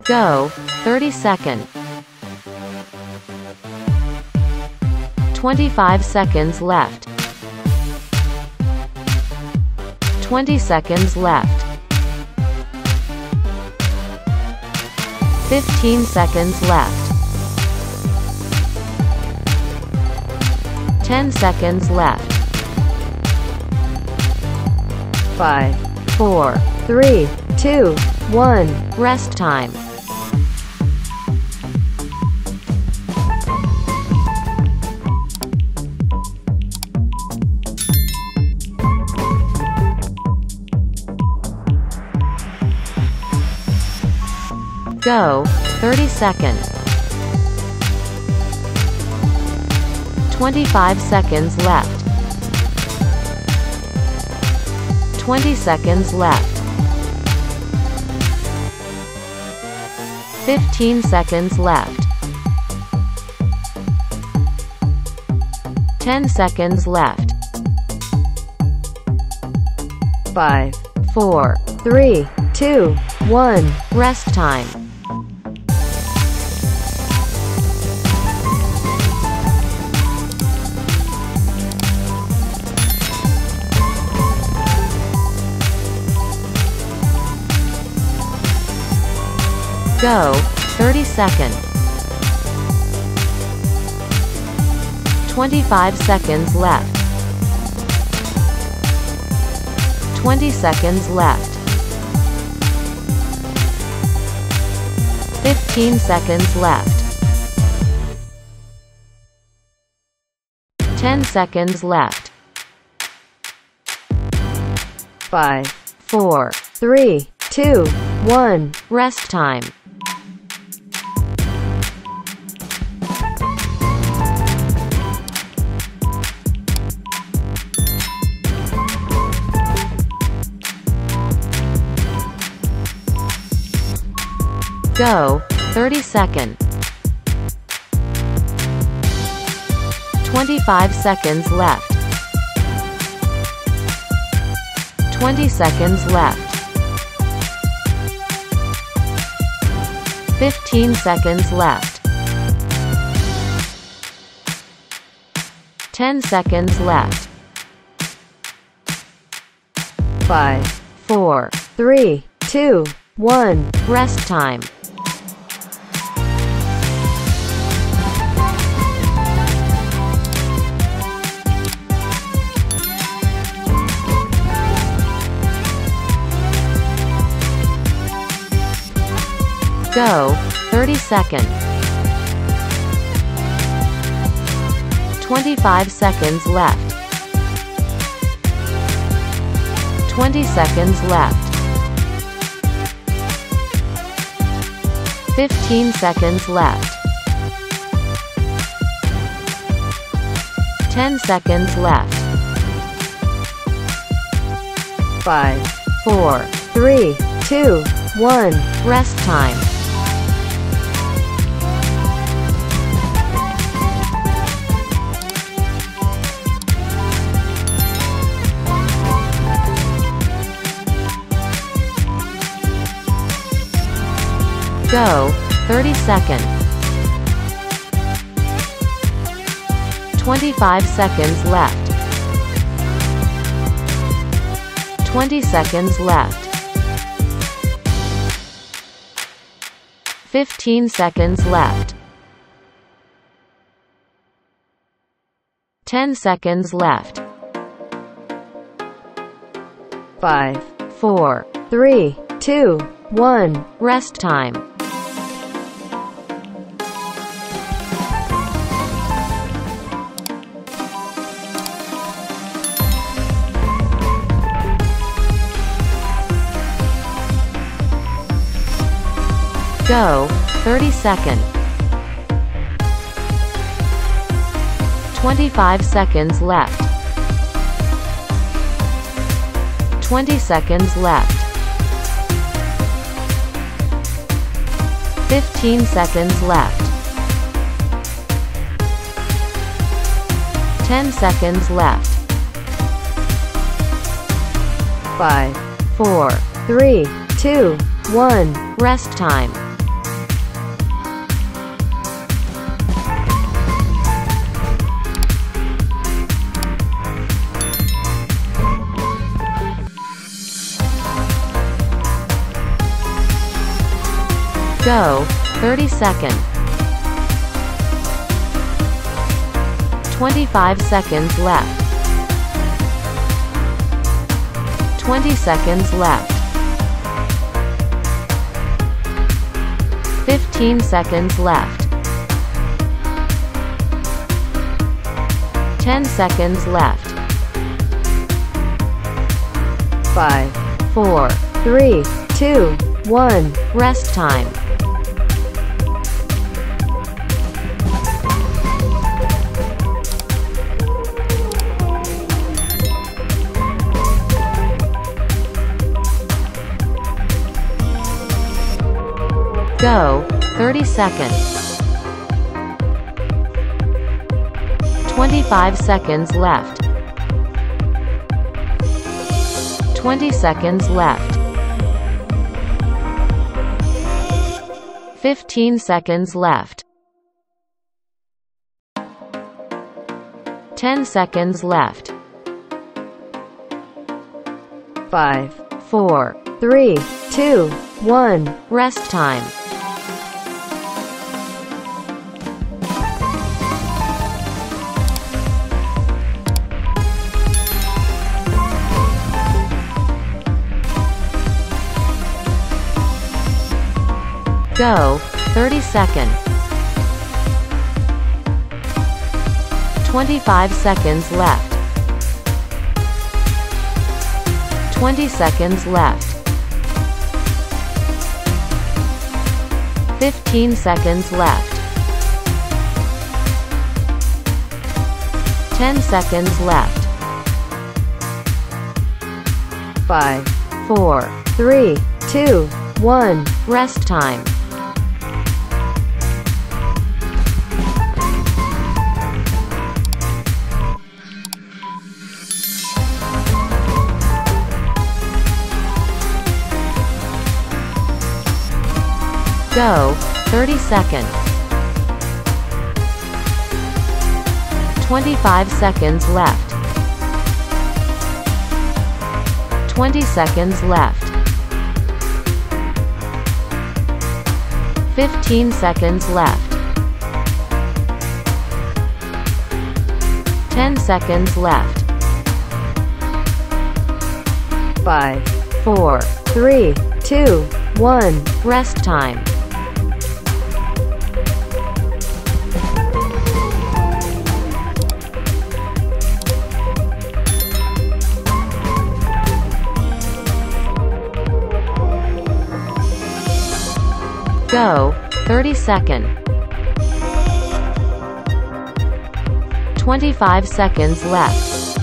Go, 30 second. 25 seconds left. 20 seconds left. 15 seconds left. 10 seconds left. 5, 4, 3, 2, 1. Rest time. Go, 30 second. 25 seconds left. 20 seconds left. 15 seconds left. 10 seconds left. 5, 4, 3, 2, 1. Rest time. Go, 30 second. 25 seconds left. 20 seconds left. 15 seconds left. 10 seconds left. 5, 4, 3, 2, 1. Rest time. Go, 30 second. 25 seconds left. 20 seconds left. 15 seconds left. 10 seconds left. 5, 4, 3, 2, 1. Rest time. Go, 30 second. 25 seconds left. 20 seconds left. 15 seconds left. 10 seconds left. 5, 4, 3, 2, 1. Rest time. Go, 30 second. 25 seconds left. 20 seconds left. 15 seconds left. 10 seconds left. 5, 4, 3, 2, 1. Rest time. Go, 30 second. 25 seconds left. 20 seconds left. 15 seconds left. 10 seconds left. 5, 4, 3, 2, 1. Rest time. Go, 30 seconds. 25 seconds left. 20 seconds left. 15 seconds left. 10 seconds left. 5, 4, 3, 2, 1. Rest time. Go, 30 seconds. 25 seconds left. 20 seconds left. 15 seconds left. 10 seconds left. 5, 4, 3, 2, 1. Rest time. Go, 30 seconds. 25 seconds left. 20 seconds left. 15 seconds left. 10 seconds left. 5, 4, 3, 2, 1. Rest time. Go, 30 seconds. 25 seconds left. 20 seconds left. 15 seconds left. 10 seconds left. 5, 4, 3, 2, 1. Rest time. Go, 30 seconds. 25 seconds left.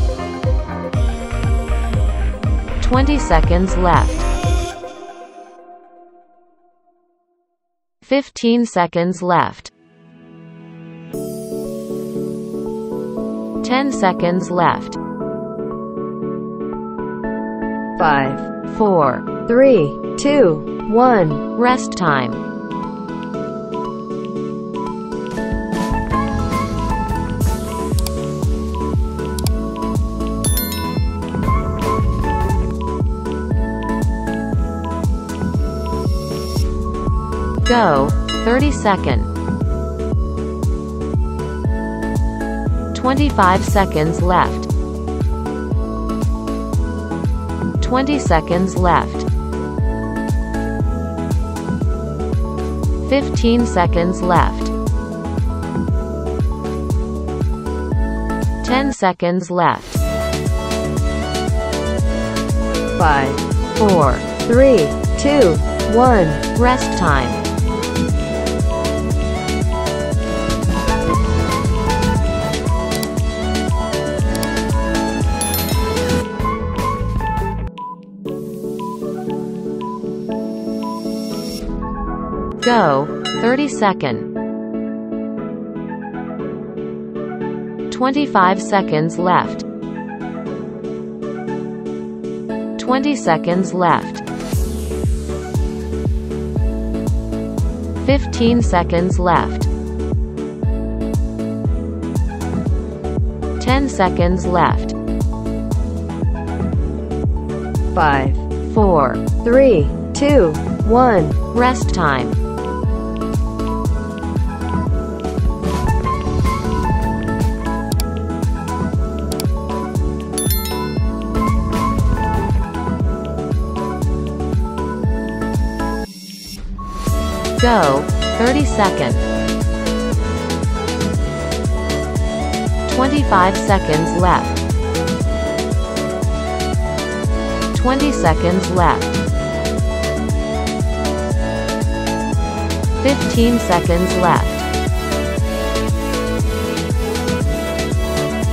20 seconds left. 15 seconds left. 10 seconds left. 5, 4, 3, 2, 1. Rest time. Go, 30 seconds. 25 seconds left. 20 seconds left. 15 seconds left. 10 seconds left. 5, 4, 3, 2, 1. Rest time. Go, 30 seconds. 25 seconds left. 20 seconds left. 15 seconds left. 10 seconds left. 5, 4, 3, 2, 1. Rest time. Go, 30 seconds. 25 seconds left. 20 seconds left. 15 seconds left.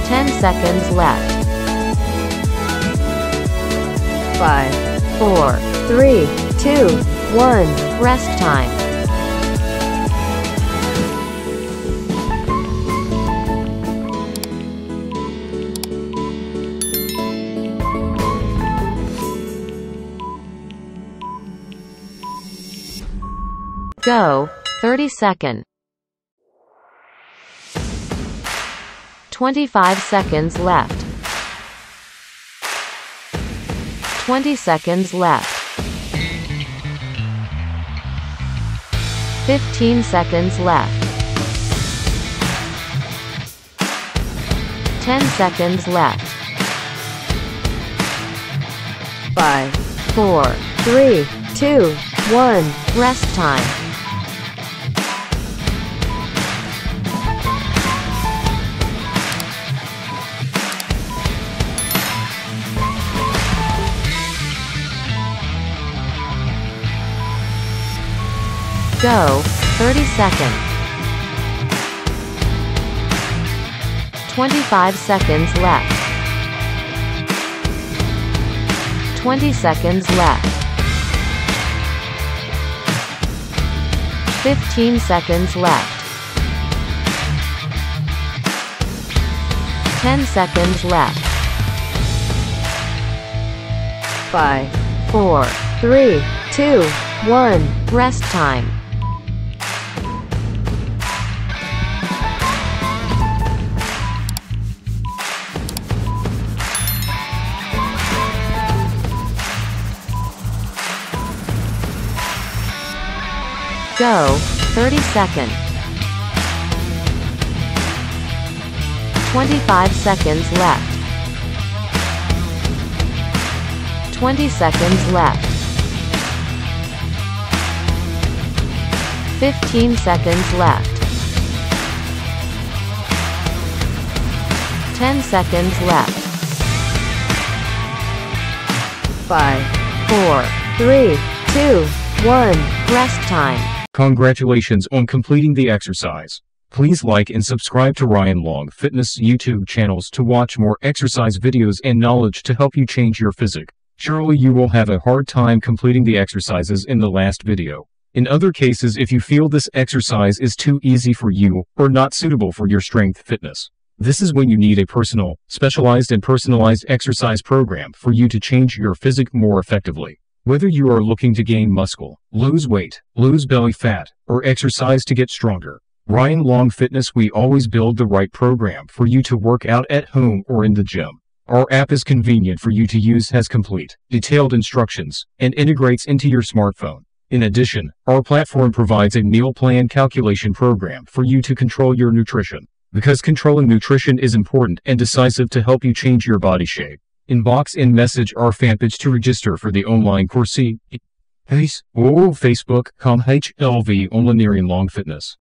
10 seconds left. 5, 4, 3, 2, 1. Rest time. Go, 30 seconds. 25 seconds left. 20 seconds left. 15 seconds left. 10 seconds left. 5, 4, 3, 2, 1. Rest time. Go, 30 seconds. 25 seconds left. 20 seconds left. 15 seconds left. 10 seconds left. 5, 4, 3, 2, 1. Rest time. Go, 30 seconds. 25 seconds left. 20 seconds left. 15 seconds left. 10 seconds left. 5, 4, 3, 2, 1. Rest time. Congratulations on completing the exercise. Please like and subscribe to Ryan Long Fitness YouTube channels to watch more exercise videos and knowledge to help you change your physique. Surely you will have a hard time completing the exercises in the last video. In other cases, if you feel this exercise is too easy for you or not suitable for your strength fitness, this is when you need a specialized and personalized exercise program for you to change your physique more effectively. Whether you are looking to gain muscle, lose weight, lose belly fat, or exercise to get stronger, Ryan Long Fitness, we always build the right program for you to work out at home or in the gym. Our app is convenient for you to use, has complete, detailed instructions, and integrates into your smartphone. In addition, our platform provides a meal plan calculation program for you to control your nutrition, because controlling nutrition is important and decisive to help you change your body shape. Inbox and message our fan page to register for the online course. Facebook.com/HLV Online Long Fitness.